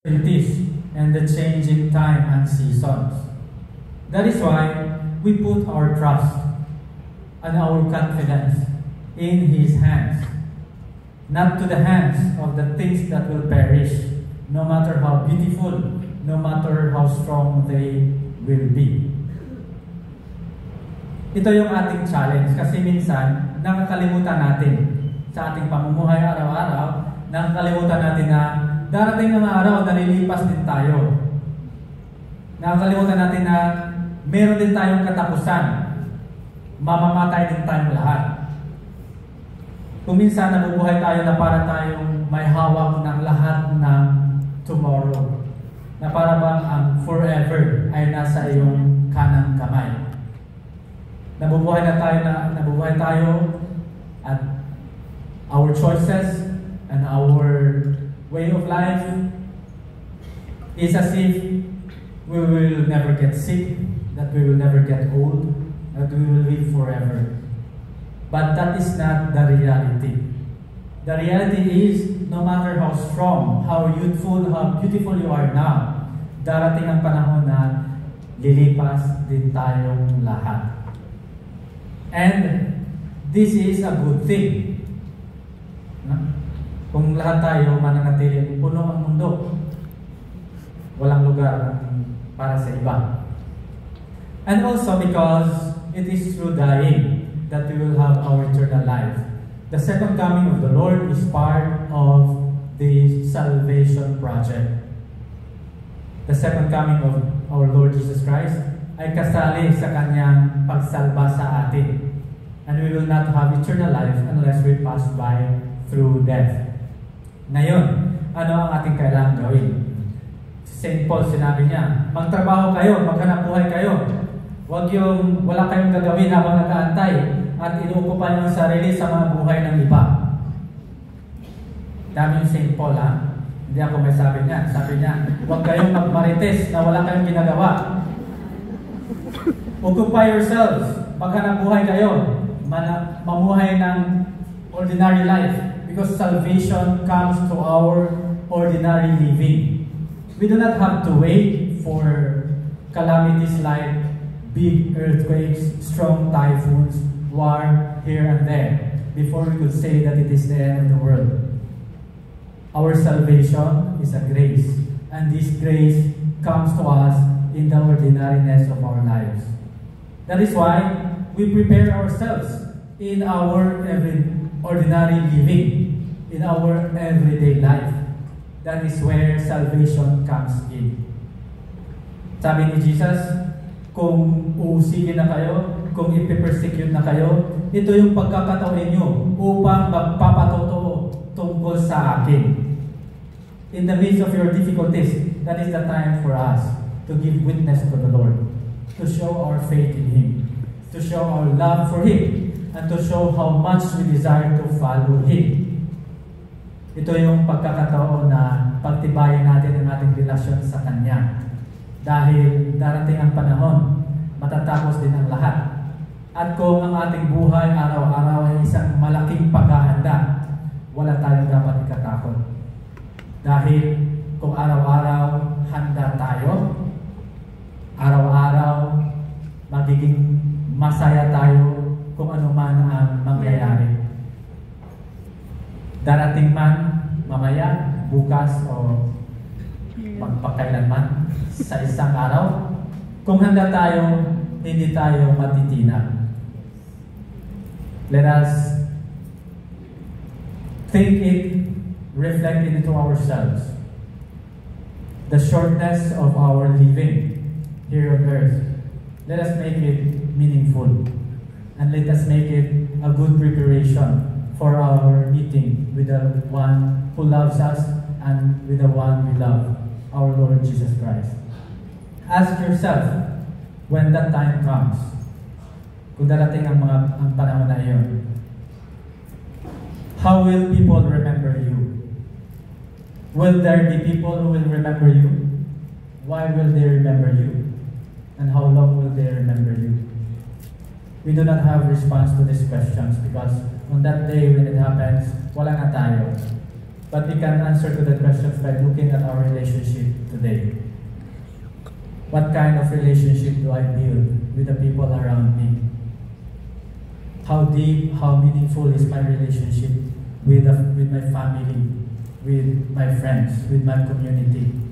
and the changing time and seasons. That is why we put our trust and our confidence in His hands, not to the hands of the things that will perish, no matter how beautiful, no matter how strong they will be. Ito yung ating challenge kasi minsan nakakalimutan natin sa ating pamumuhay araw-araw, nakakalimutan natin na darating ang araw na lilipas din tayo. Nakakalimutan natin na meron din tayong katapusan. Mamamatay din tayong lahat. Kung minsan nabubuhay tayo na para tayong may hawak ng lahat ng tomorrow. Na para bang ang forever ay nasa iyong kanang kamay. Nabubuhay tayo at our choices and our way of life is as if we will never get sick, that we will never get old, that we will live forever. But that is not the reality. The reality is, no matter how strong, how youthful, how beautiful you are now, darating ang panahon na lilipas din tayong lahat. And this is a good thing. Kung lahat tayo mananatili, puno ang mundo, walang lugar para sa iba. And also because it is through dying that we will have our eternal life. The second coming of the Lord is part of the salvation project. The second coming of our Lord Jesus Christ ay kasali sa kanyang pagsalba sa atin. And we will not have eternal life unless we pass by through death. Ngayon, ano ang ating kailangan gawin? St. Paul sinabi niya, magtrabaho kayo, maghanap buhay kayo. Wala kayong gagawin habang nag-aantay at inuukupan yung sarili sa mga buhay ng iba. Dami yung St. Paul, ha? Hindi ako may sabi niya. Sabi niya, huwag kayong magmarites na wala kayong ginagawa. Occupy yourselves. Maghanap buhay kayo. Mamuhay ng ordinary life. Because salvation comes to our ordinary living. We do not have to wait for calamities like big earthquakes, strong typhoons, war here and there before we could say that it is the end of the world. Our salvation is a grace, and this grace comes to us in the ordinariness of our lives. That is why we prepare ourselves in our ordinary living, in our everyday life. That is where salvation comes in. Sabi ni Jesus, kung uusigin na kayo, kung ipipersecute na kayo, ito yung pagkakataon ninyo upang magpapatotoo tungkol sa akin. In the midst of your difficulties, that is the time for us to give witness to the Lord, to show our faith in Him, to show our love for Him, and to show how much we desire to follow Him. Ito yung pagkakataon na pagtibayin natin ang ating relasyon sa Kanya. Dahil darating ang panahon, matatapos din ang lahat. At kung ang ating buhay araw-araw ay isang malaking paghahanda, wala tayong dapat ikatakot. Dahil kung araw-araw handa tayo, araw-araw magiging masaya tayo kung ano man ang mangyayari. Darating man, mamaya, bukas, o magpakailanman sa isang araw, kung handa tayo, hindi tayo matitinag. Let us think it, reflect it into ourselves. The shortness of our living here on earth. Let us make it meaningful. And let us make it a good preparation for our meeting with the one who loves us and with the one we love, our Lord Jesus Christ. Ask yourself, when that time comes, kung darating ang panahon na iyon, how will people remember you? Will there be people who will remember you? Why will they remember you? And how long will they remember you? We do not have response to these questions because on that day when it happens, wala na tayo. But we can answer to the questions by looking at our relationship What kind of relationship do I build with the people around me? How deep, how meaningful is my relationship with my family, with my friends, with my community?